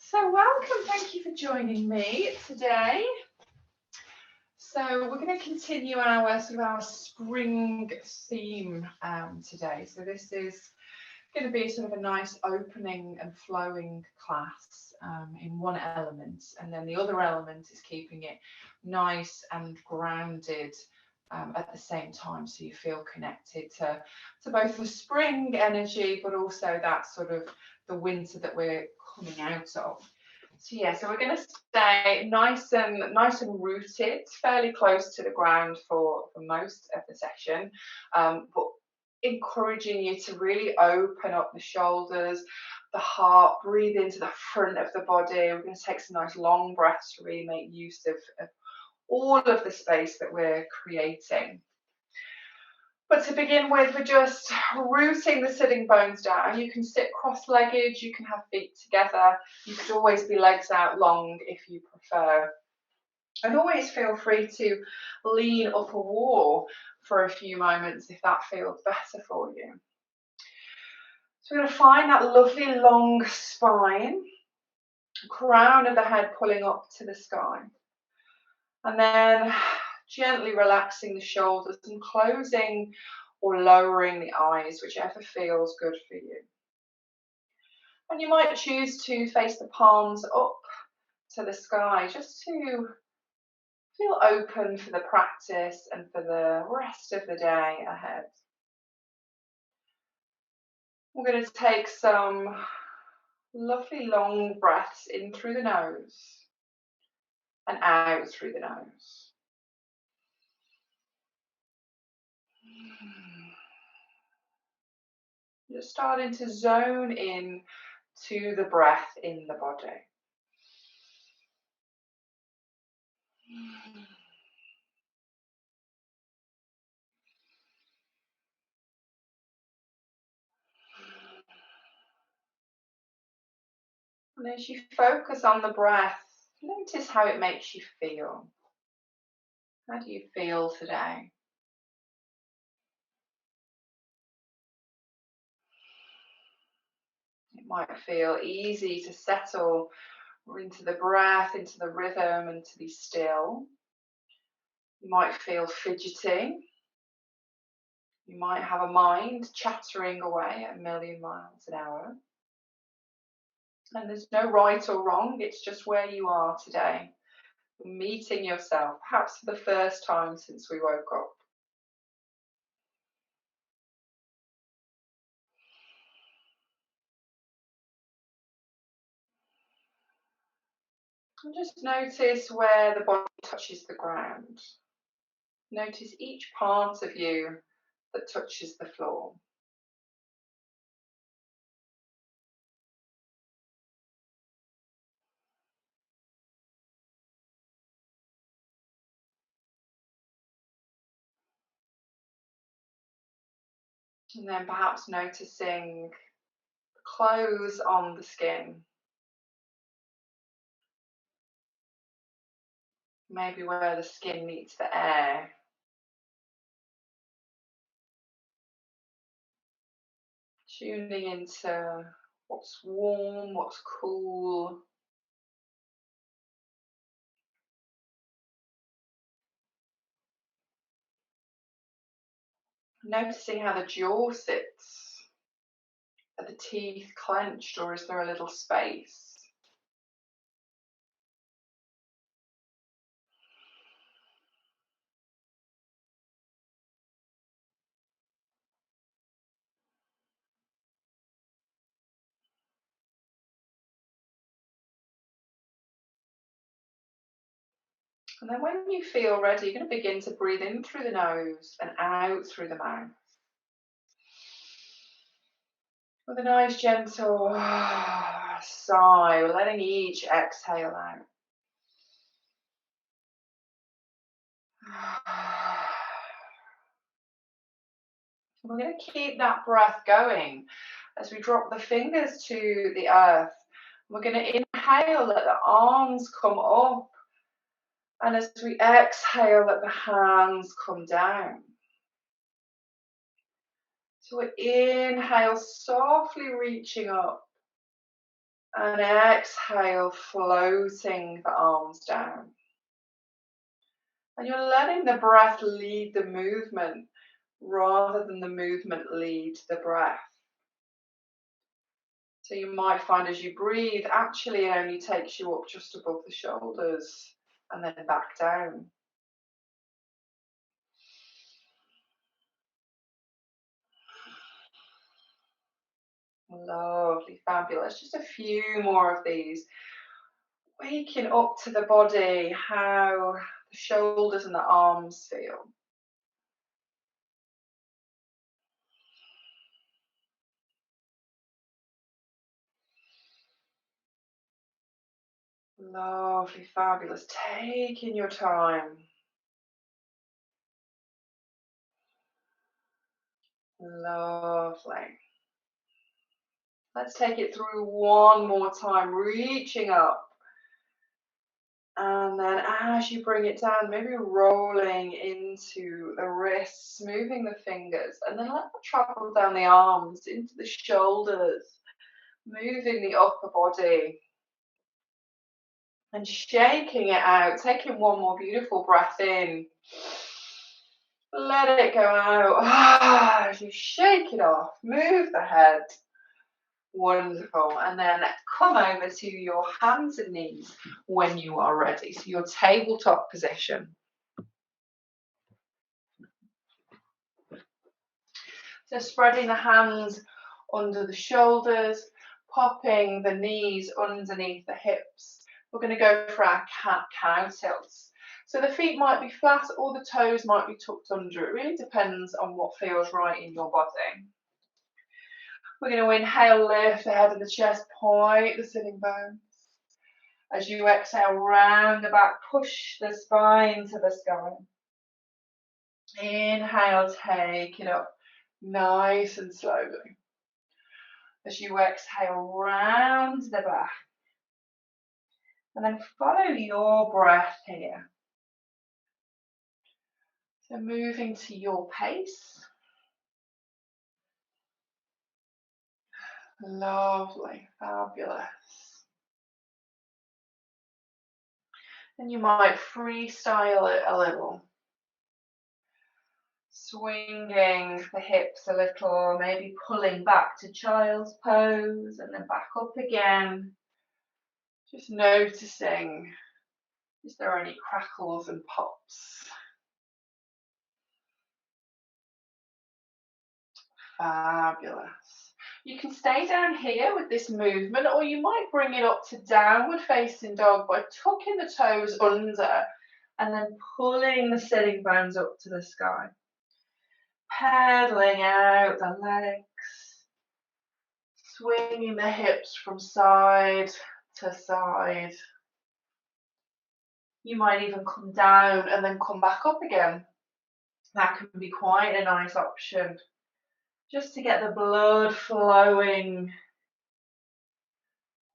So welcome, thank you for joining me today. So we're going to continue our spring theme today. So this is going to be sort of a nice opening and flowing class in one element, and then the other element is keeping it nice and grounded at the same time, so you feel connected to both the spring energy but also that sort of the winter that we're coming out of. So yeah, so we're going to stay nice and rooted, fairly close to the ground for most of the session, but encouraging you to really open up the shoulders, the heart, breathe into the front of the body. We're going to take some nice long breaths to really make use of all of the space that we're creating. But to begin with, we're just rooting the sitting bones down. You can sit cross-legged, you can have feet together. You could always be legs out long if you prefer. And always feel free to lean up a wall for a few moments if that feels better for you. So we're going to find that lovely long spine, crown of the head pulling up to the sky. And then gently relaxing the shoulders and closing or lowering the eyes, whichever feels good for you. And you might choose to face the palms up to the sky just to feel open for the practice and for the rest of the day ahead. We're going to take some lovely long breaths in through the nose and out through the nose. Just starting to zone in to the breath in the body. And as you focus on the breath, notice how it makes you feel. How do you feel today? It might feel easy to settle into the breath, into the rhythm, and to be still. You might feel fidgety. You might have a mind chattering away at a million miles an hour. And there's no right or wrong, it's just where you are today. Meeting yourself, perhaps for the first time since we woke up. And just notice where the body touches the ground. Notice each part of you that touches the floor. And then perhaps noticing the clothes on the skin. Maybe where the skin meets the air. Tuning into what's warm, what's cool. Noticing how the jaw sits. Are the teeth clenched or is there a little space? And then when you feel ready, you're going to begin to breathe in through the nose and out through the mouth. With a nice gentle sigh, letting each exhale out. We're going to keep that breath going as we drop the fingers to the earth. We're going to inhale, let the arms come up. And as we exhale, let the hands come down. So we inhale, softly reaching up. And exhale, floating the arms down. And you're letting the breath lead the movement rather than the movement lead the breath. So you might find as you breathe, actually it only takes you up just above the shoulders and then back down. Lovely, fabulous. Just a few more of these. Waking up to the body, how the shoulders and the arms feel. Lovely, fabulous. Taking your time. Lovely. Let's take it through one more time, reaching up. And then as you bring it down, maybe rolling into the wrists, moving the fingers, and then let it travel down the arms, into the shoulders, moving the upper body, and shaking it out, taking one more beautiful breath in. Let it go out. As you shake it off, move the head. Wonderful. And then come over to your hands and knees when you are ready. So your tabletop position. So spreading the hands under the shoulders, popping the knees underneath the hips. We're going to go for our cat-cow tilts. So the feet might be flat or the toes might be tucked under. It really depends on what feels right in your body. We're going to inhale, lift the head and the chest, point the sitting bones. As you exhale, round the back, push the spine to the sky. Inhale, take it up, nice and slowly. As you exhale, round the back. And then follow your breath here. So moving to your pace. Lovely, fabulous. And you might freestyle it a little. Swinging the hips a little, maybe pulling back to child's pose and then back up again. Just noticing, is there any crackles and pops? Fabulous. You can stay down here with this movement, or you might bring it up to downward facing dog by tucking the toes under and then pulling the sitting bones up to the sky. Pedaling out the legs, swinging the hips from side to side. You might even come down and then come back up again. That can be quite a nice option, just to get the blood flowing.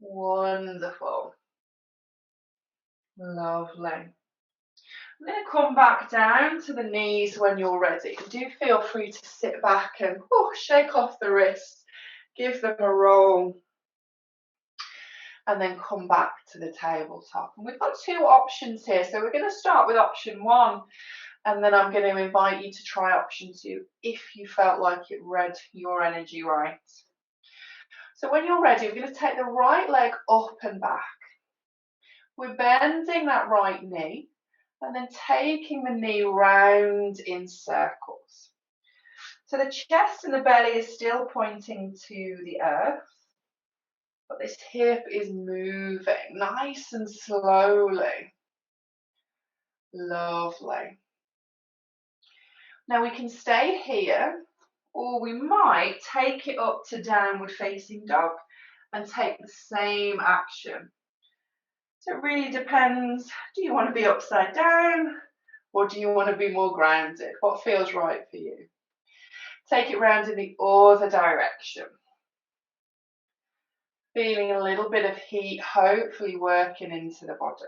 Wonderful. Lovely. I'm going to come back down to the knees when you're ready. Do feel free to sit back and shake off the wrists, give them a roll, and then come back to the tabletop. And we've got two options here. So we're going to start with option one, and then I'm going to invite you to try option two if you felt like it read your energy right. So when you're ready, we're going to take the right leg up and back. We're bending that right knee and then taking the knee round in circles. So the chest and the belly is still pointing to the earth, but this hip is moving nice and slowly. Lovely. Now we can stay here, or we might take it up to downward facing dog and take the same action. So it really depends. Do you want to be upside down, or do you want to be more grounded? What feels right for you? Take it round in the other direction. Feeling a little bit of heat, hopefully working into the body.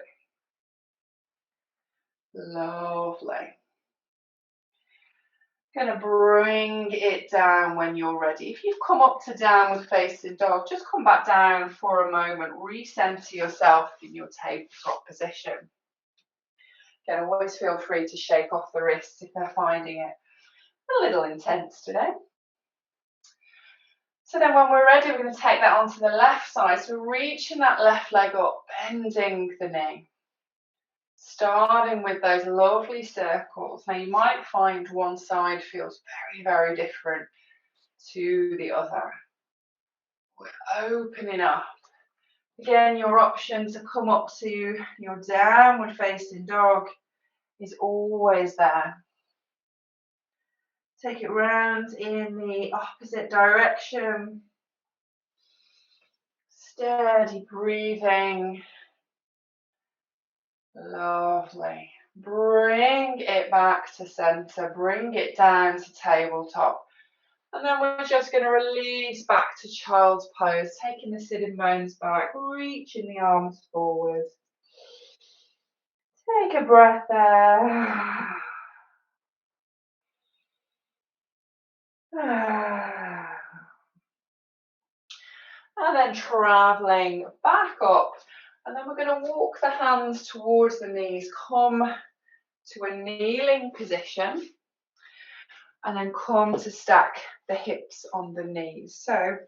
Lovely. Gonna bring it down when you're ready. If you've come up to downward facing dog, just come back down for a moment, recenter yourself in your tabletop position. Again, always feel free to shake off the wrists if they're finding it a little intense today. So then when we're ready, we're going to take that onto the left side. So reaching that left leg up, bending the knee. Starting with those lovely circles. Now you might find one side feels very, very different to the other. We're opening up. Again, your option to come up to your downward facing dog is always there. Take it round in the opposite direction. Steady breathing. Lovely. Bring it back to center. Bring it down to tabletop. And then we're just going to release back to child's pose, taking the sitting bones back, reaching the arms forward. Take a breath there. And then traveling back up. And then we're going to walk the hands towards the knees. Come to a kneeling position. And then come to stack the hips on the knees. So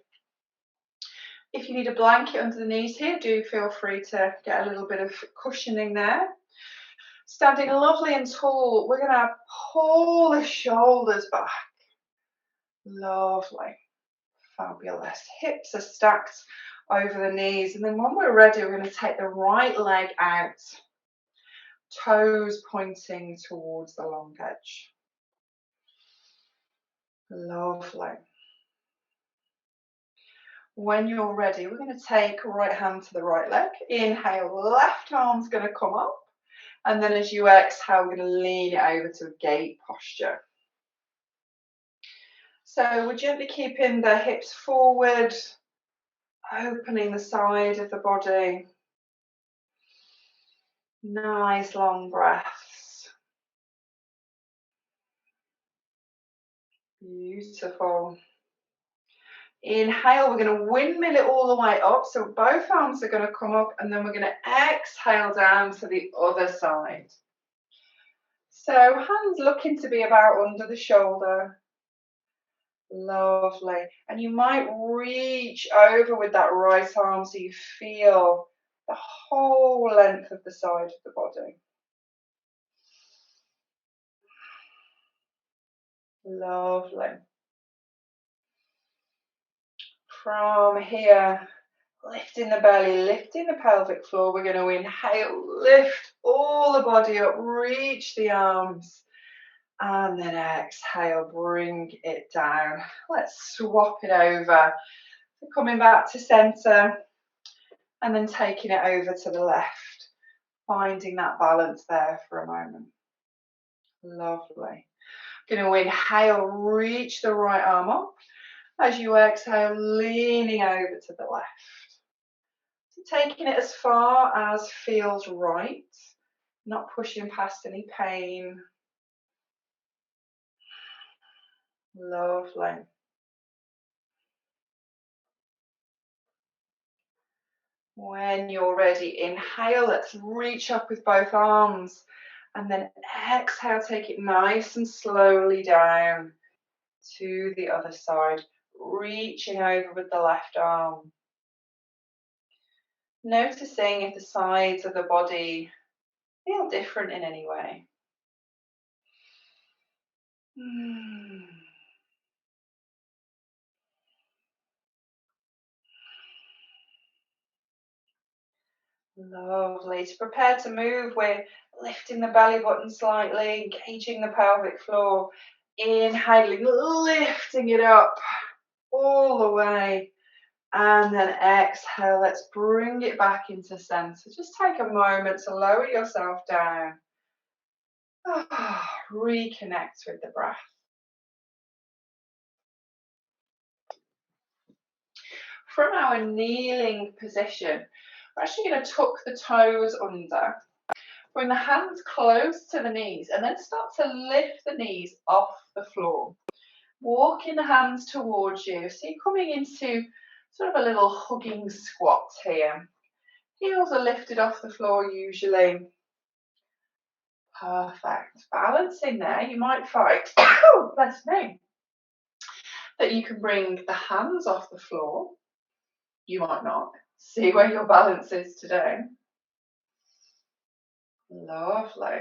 if you need a blanket under the knees here, do feel free to get a little bit of cushioning there. Standing lovely and tall, we're going to pull the shoulders back. Lovely. Fabulous. Hips are stacked over the knees. And then when we're ready, we're going to take the right leg out. Toes pointing towards the long edge. Lovely. When you're ready, we're going to take right hand to the right leg. Inhale, left arm's going to come up. And then as you exhale, we're going to lean it over to a gate posture. So we're gently keeping the hips forward, opening the side of the body. Nice long breaths. Beautiful. Inhale, we're going to windmill it all the way up. So both arms are going to come up and then we're going to exhale down to the other side. So hands looking to be about under the shoulder. Lovely. And you might reach over with that right arm so you feel the whole length of the side of the body. Lovely. From here, lifting the belly, lifting the pelvic floor, we're going to inhale, lift all the body up, reach the arms, and then exhale, bring it down. Let's swap it over. So coming back to center, and then taking it over to the left, finding that balance there for a moment. Lovely. Going to inhale, reach the right arm up. As you exhale, leaning over to the left. So taking it as far as feels right, not pushing past any pain. Lovely. When you're ready, inhale, let's reach up with both arms. And then exhale, take it nice and slowly down to the other side, reaching over with the left arm. Noticing if the sides of the body feel different in any way. Lovely. To prepare to move, we're lifting the belly button slightly, engaging the pelvic floor, inhaling, lifting it up all the way, and then exhale. Let's bring it back into center. Just take a moment to lower yourself down. Reconnect with the breath. From our kneeling position, we're actually going to tuck the toes under. Bring the hands close to the knees and then start to lift the knees off the floor. Walking the hands towards you. So you're coming into sort of a little hugging squat here. Heels are lifted off the floor usually. Perfect. Balancing there, you might find, oh, bless me, that you can bring the hands off the floor. You might not. See where your balance is today. Lovely.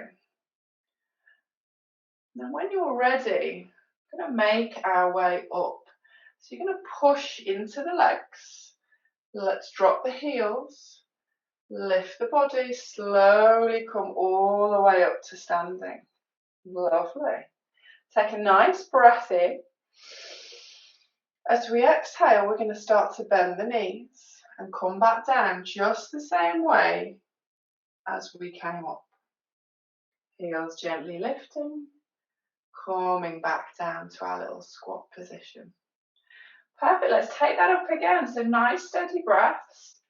Now when you're ready, we're going to make our way up. So you're going to push into the legs. Let's drop the heels. Lift the body. Slowly come all the way up to standing. Lovely. Take a nice breath in. As we exhale, we're going to start to bend the knees and come back down just the same way as we came up. Heels gently lifting, coming back down to our little squat position. Perfect, let's take that up again. So nice steady breaths.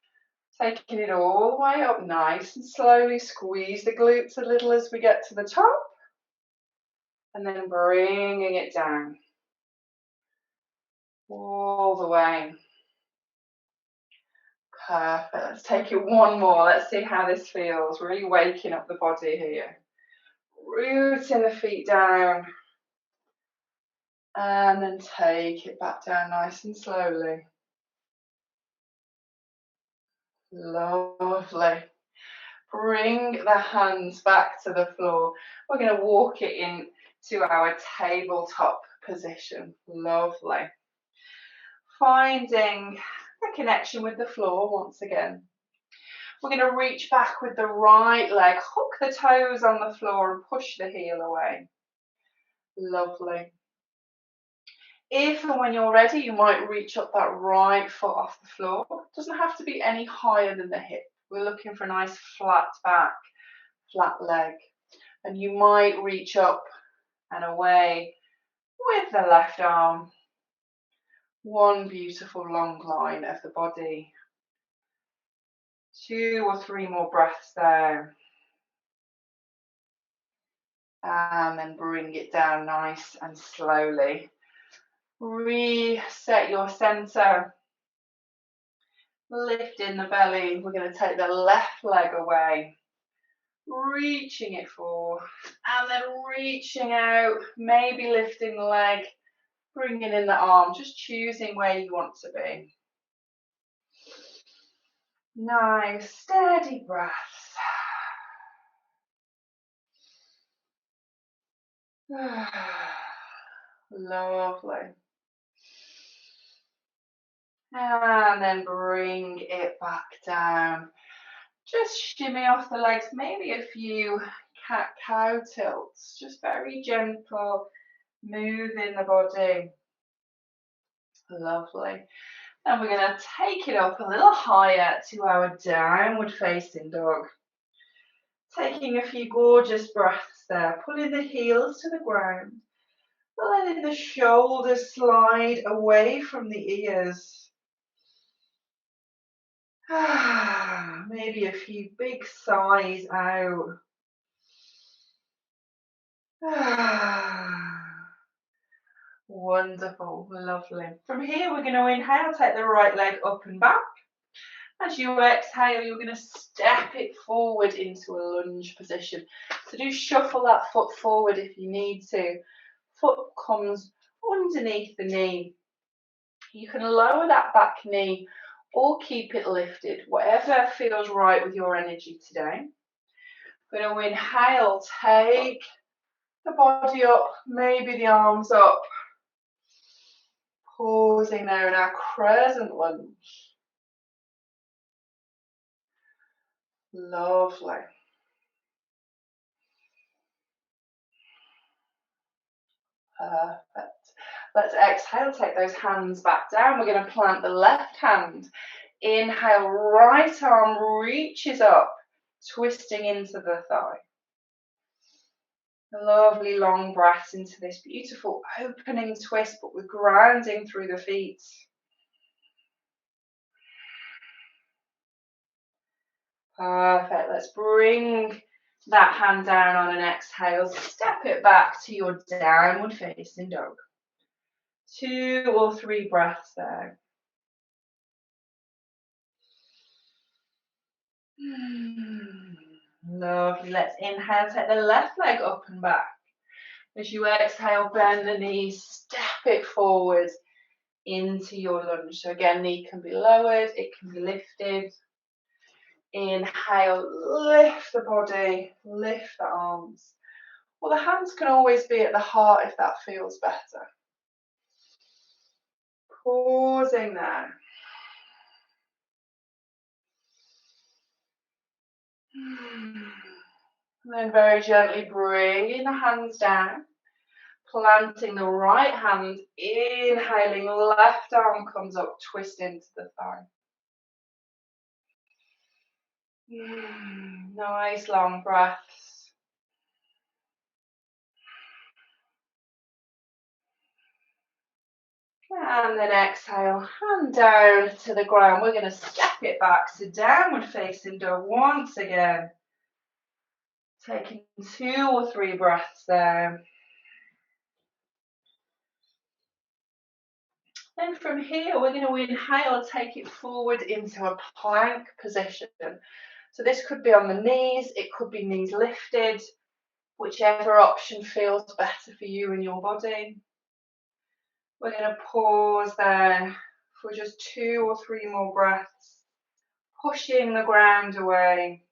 Taking it all the way up, nice and slowly. Squeeze the glutes a little as we get to the top. And then bringing it down. All the way. Perfect. Let's take it one more. Let's see how this feels. Really waking up the body here. Rooting the feet down. And then take it back down nice and slowly. Lovely. Bring the hands back to the floor. We're going to walk it into our tabletop position. Lovely. Finding a connection with the floor once again. We're going to reach back with the right leg, hook the toes on the floor and push the heel away. Lovely. If and when you're ready, you might reach up that right foot off the floor. It doesn't have to be any higher than the hip. We're looking for a nice flat back, flat leg. And you might reach up and away with the left arm. One beautiful long line of the body. 2 or 3 more breaths there. And then bring it down nice and slowly. Reset your center. Lift in the belly. We're going to take the left leg away. Reaching it forward. And then reaching out. Maybe lifting the leg. Bringing in the arm. Just choosing where you want to be. Nice, steady breaths. Lovely. And then bring it back down. Just shimmy off the legs, maybe a few cat-cow tilts. Just very gentle, moving the body. Lovely. And we're going to take it up a little higher to our downward facing dog. Taking a few gorgeous breaths there, pulling the heels to the ground. Letting the shoulders slide away from the ears. Maybe a few big sighs out. Wonderful, lovely. From here, we're going to inhale, take the right leg up and back. As you exhale, you're going to step it forward into a lunge position. So do shuffle that foot forward if you need to. Foot comes underneath the knee. You can lower that back knee or keep it lifted, whatever feels right with your energy today. We're going to inhale, take the body up, maybe the arms up. Pausing there in our crescent lunge. Lovely. Perfect. Let's exhale, take those hands back down. We're going to plant the left hand. Inhale, right arm reaches up, twisting into the thigh. Lovely long breaths into this beautiful opening twist, but we're grounding through the feet. Perfect. Let's bring that hand down on an exhale. Step it back to your downward facing dog. 2 or 3 breaths there. Lovely. Let's inhale, take the left leg up and back. As you exhale, bend the knees, step it forward into your lunge. So again, knee can be lowered, it can be lifted. Inhale, lift the body, lift the arms. Well, the hands can always be at the heart if that feels better. Pausing there. And then very gently bringing the hands down, planting the right hand, inhaling, left arm comes up, twist into the thigh. Nice long breaths. And then exhale, hand down to the ground. We're going to step it back, so downward facing dog once again. Taking 2 or 3 breaths there. Then from here, we're going to inhale, take it forward into a plank position. So this could be on the knees, it could be knees lifted, whichever option feels better for you and your body. We're going to pause there for just 2 or 3 more breaths, pushing the ground away.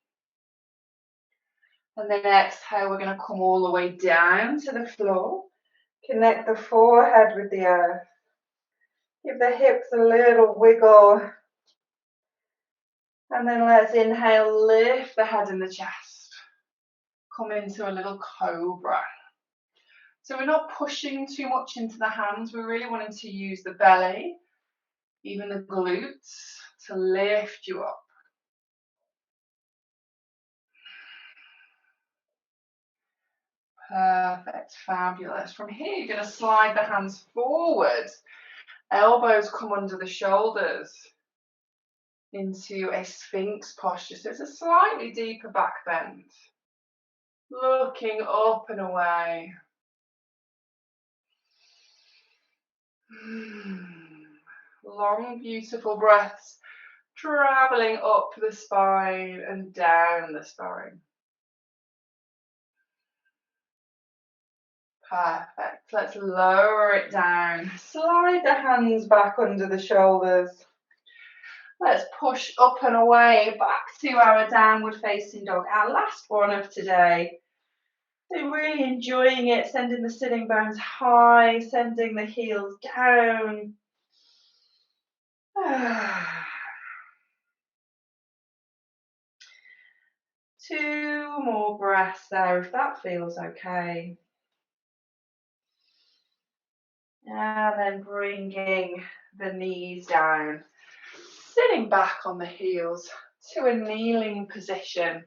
And then exhale, we're going to come all the way down to the floor. Connect the forehead with the earth. Give the hips a little wiggle. And then let's inhale, lift the head and the chest. Come into a little cobra. So we're not pushing too much into the hands. We're really wanting to use the belly, even the glutes, to lift you up. Perfect, fabulous. From here, you're going to slide the hands forward. Elbows come under the shoulders into a sphinx posture. So it's a slightly deeper back bend. Looking up and away. Long, beautiful breaths, traveling up the spine and down the spine. Perfect. Let's lower it down. Slide the hands back under the shoulders. Let's push up and away back to our downward facing dog. Our last one of today. So really enjoying it, sending the sitting bones high, sending the heels down. 2 more breaths there, if that feels okay. And then bringing the knees down, sitting back on the heels to a kneeling position.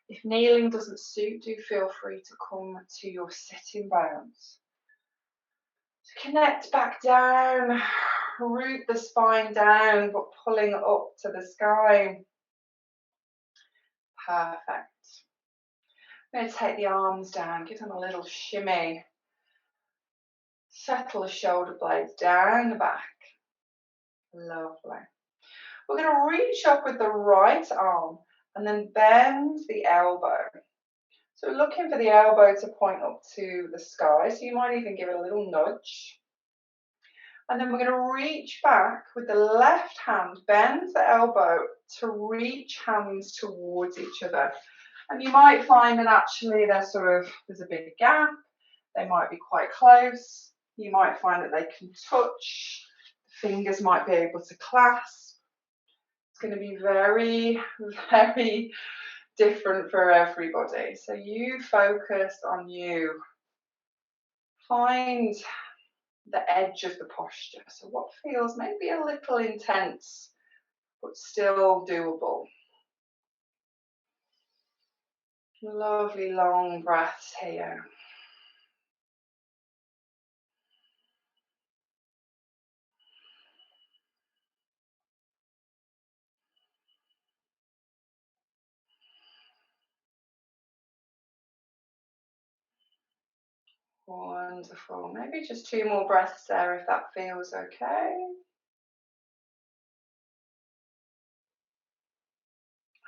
If kneeling doesn't suit, do feel free to come to your sitting bones. So connect back down, root the spine down, but pulling up to the sky. Perfect. I'm going to take the arms down, give them a little shimmy. Settle the shoulder blades down the back. Lovely. We're going to reach up with the right arm and then bend the elbow. So we're looking for the elbow to point up to the sky. So you might even give it a little nudge. And then we're going to reach back with the left hand, bend the elbow to reach hands towards each other. And you might find that actually there's a big gap. They might be quite close. You might find that they can touch. Fingers might be able to clasp. It's going to be very, very different for everybody. So you focus on you. Find the edge of the posture. So what feels maybe a little intense, but still doable. Lovely long breaths here. Wonderful. Maybe just 2 more breaths there if that feels okay.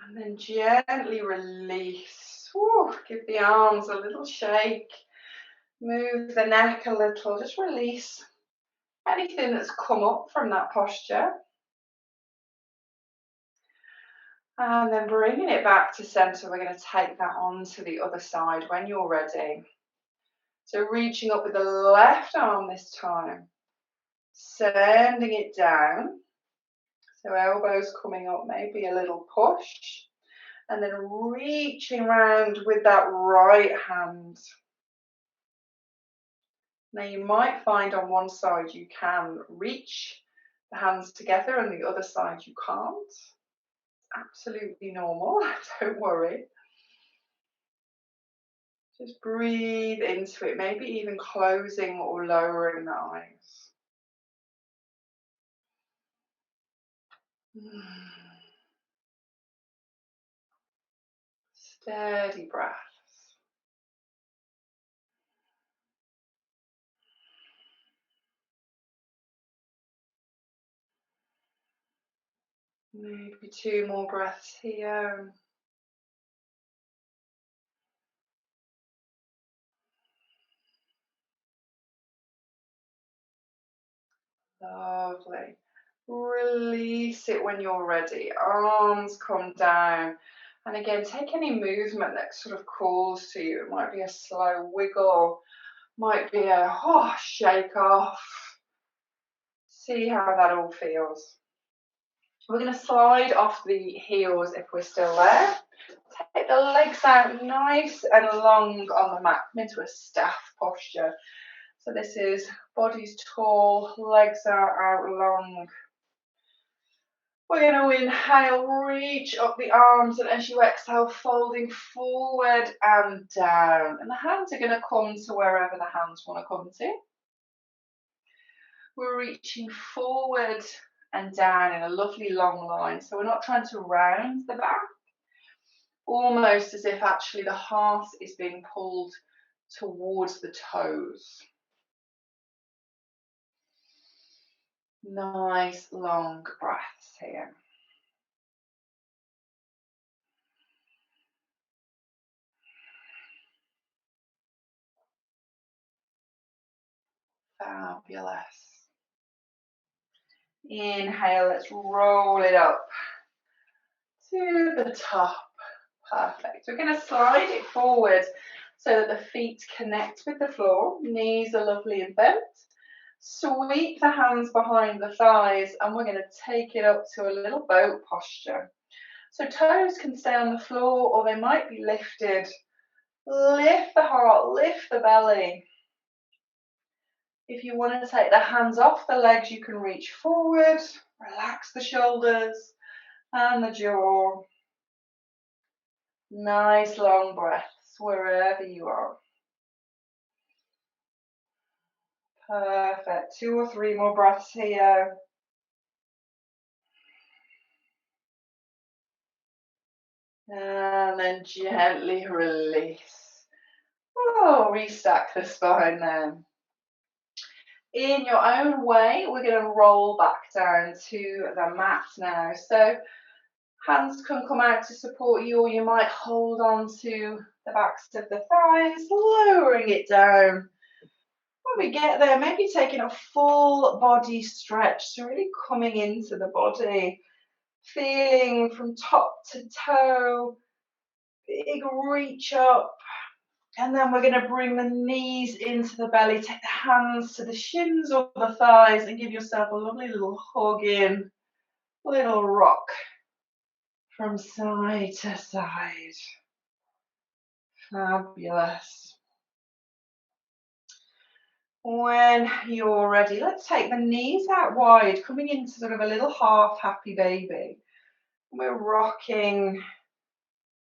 And then gently release. Woo, give the arms a little shake. Move the neck a little. Just release anything that's come up from that posture. And then bringing it back to center, we're going to take that on to the other side when you're ready. So reaching up with the left arm this time, sending it down. So elbows coming up, maybe a little push. And then reaching around with that right hand. Now you might find on one side you can reach the hands together and the other side you can't. It's absolutely normal, don't worry. Just breathe into it, maybe even closing or lowering the eyes. Steady breaths. Maybe 2 more breaths here. Lovely. Release it when you're ready. Arms come down. And again, take any movement that sort of calls to you. It might be a slow wiggle, might be a shake off. See how that all feels. We're going to slide off the heels if we're still there. Take the legs out nice and long on the mat, into a staff posture. So this is body's tall, legs are out long. We're going to inhale, reach up the arms, and as you exhale, folding forward and down. And the hands are going to come to wherever the hands want to come to. We're reaching forward and down in a lovely long line. So we're not trying to round the back, almost as if actually the heart is being pulled towards the toes. Nice long breaths here. Fabulous. Inhale, let's roll it up to the top. Perfect. We're going to slide it forward so that the feet connect with the floor. Knees are lovely and bent. Sweep the hands behind the thighs, and we're going to take it up to a little boat posture. So toes can stay on the floor, or they might be lifted. Lift the heart, lift the belly. If you want to take the hands off the legs, you can reach forward, relax the shoulders and the jaw. Nice long breaths wherever you are. Perfect. 2 or 3 more breaths here. And then gently release. Restack the spine then. In your own way, we're going to roll back down to the mat now. So hands can come out to support you, or you might hold on to the backs of the thighs, lowering it down. When we get there, maybe taking a full body stretch, so really coming into the body, feeling from top to toe, big reach up. And then we're going to bring the knees into the belly, take the hands to the shins or the thighs, and give yourself a lovely little hug in, little rock from side to side. Fabulous. When you're ready, let's take the knees out wide, coming into sort of a little half happy baby. We're rocking,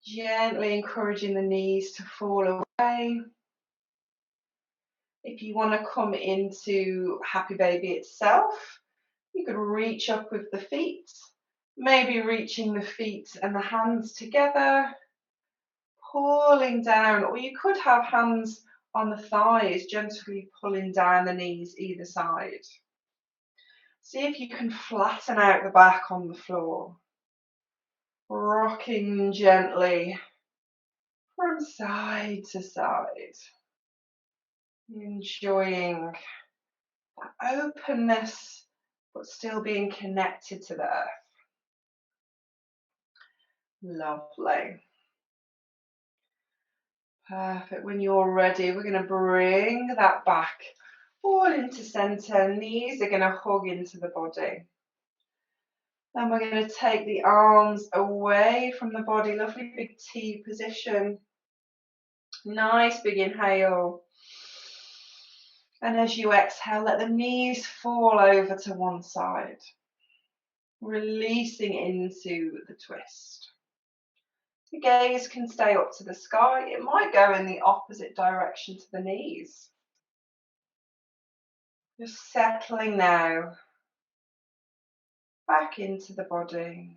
gently encouraging the knees to fall away. If you want to come into happy baby itself, you could reach up with the feet, maybe reaching the feet and the hands together, pulling down, or you could have hands on the thighs, gently pulling down the knees either side. See if you can flatten out the back on the floor, rocking gently from side to side, enjoying that openness but still being connected to the earth. Lovely. Perfect. When you're ready, we're going to bring that back all into center. Knees are going to hug into the body. Then we're going to take the arms away from the body. Lovely big T position. Nice big inhale. And as you exhale, let the knees fall over to one side. Releasing into the twist. The gaze can stay up to the sky. It might go in the opposite direction to the knees. Just settling now back into the body.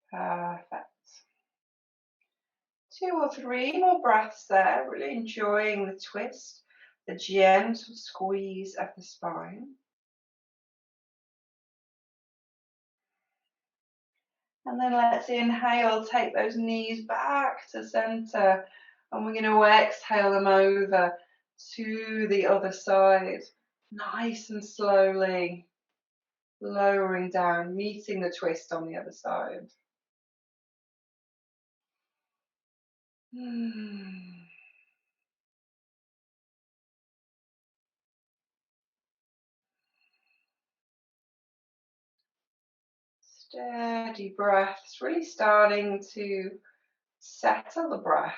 Perfect. 2 or 3 more breaths there, really enjoying the twist, the gentle squeeze of the spine. And then let's inhale, take those knees back to center, and we're going to exhale them over to the other side, nice and slowly, lowering down, meeting the twist on the other side. Steady breaths, really starting to settle the breath,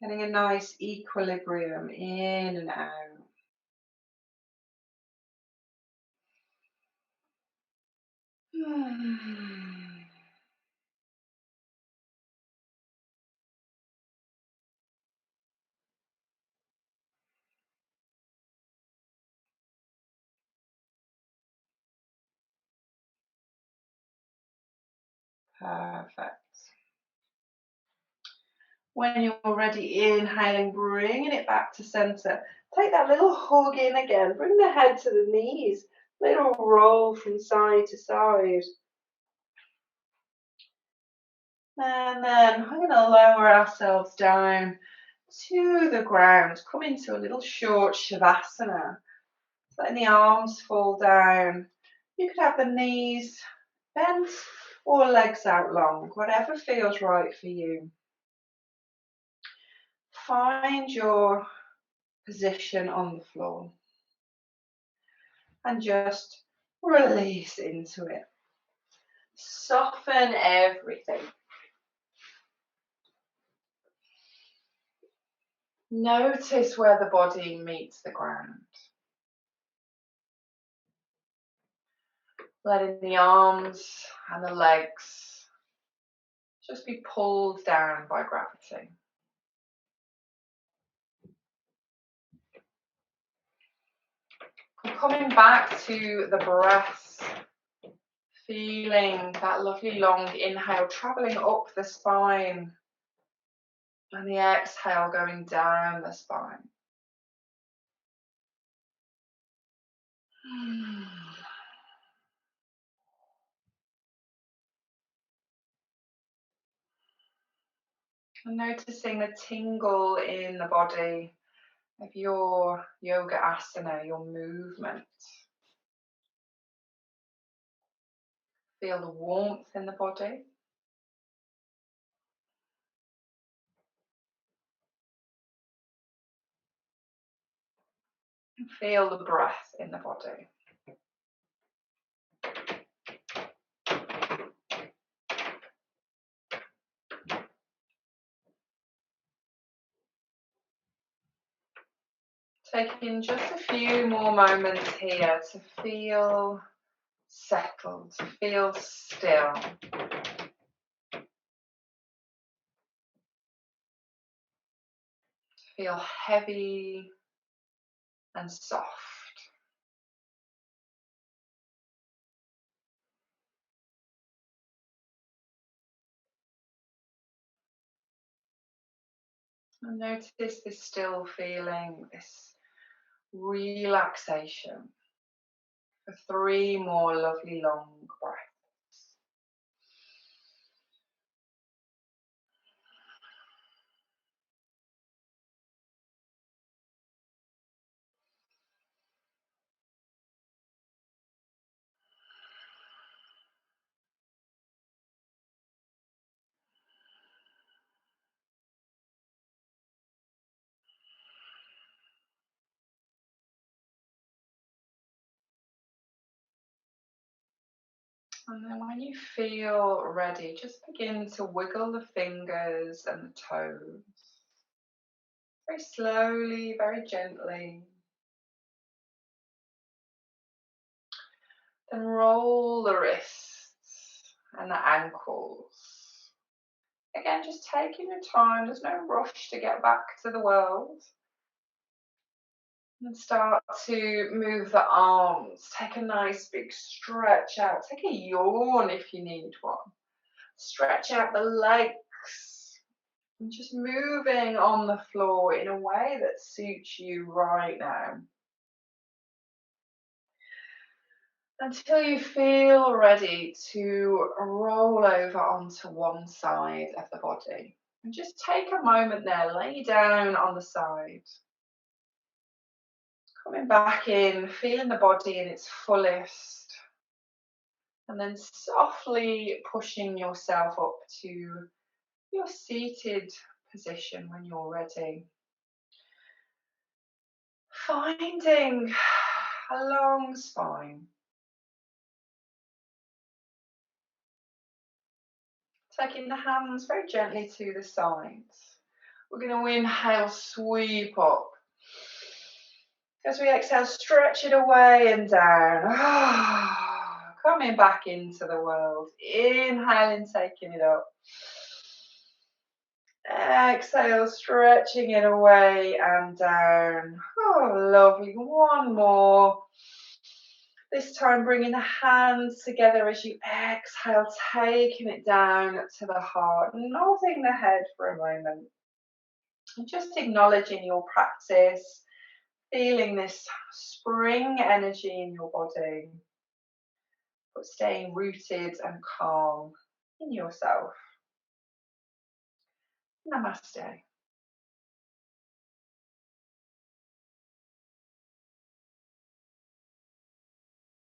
getting a nice equilibrium in and out. Perfect. When you're ready, inhaling, bringing it back to center. Take that little hug in again. Bring the head to the knees. Little roll from side to side. And then I'm going to lower ourselves down to the ground. Come into a little short shavasana. Letting the arms fall down. You could have the knees bent or legs out long, whatever feels right for you. Find your position on the floor and just release into it. Soften everything. Notice where the body meets the ground. Letting the arms and the legs just be pulled down by gravity. Coming back to the breath, feeling that lovely long inhale traveling up the spine and the exhale going down the spine. And noticing the tingle in the body of your yoga asana, your movement. Feel the warmth in the body. And feel the breath in the body. Taking just a few more moments here to feel settled, to feel still. feel heavy and soft. And notice this still feeling, this relaxation for 3 more lovely long breaths. And then when you feel ready, just begin to wiggle the fingers and the toes. Very slowly, very gently. Then roll the wrists and the ankles. Again, just taking your time. There's no rush to get back to the world. And start to move the arms. Take a nice big stretch out. Take a yawn if you need one. Stretch out the legs. And just moving on the floor in a way that suits you right now. Until you feel ready to roll over onto one side of the body. And just take a moment there, lay down on the side. Coming back in, feeling the body in its fullest. And then softly pushing yourself up to your seated position when you're ready. Finding a long spine. Taking the hands very gently to the sides. We're going to inhale, sweep up. As we exhale, stretch it away and down. Coming back into the world. Inhaling, taking it up. Exhale, stretching it away and down. Oh, lovely. One more. This time, bringing the hands together as you exhale, taking it down to the heart, nodding the head for a moment. And just acknowledging your practice, feeling this spring energy in your body, but staying rooted and calm in yourself. Namaste.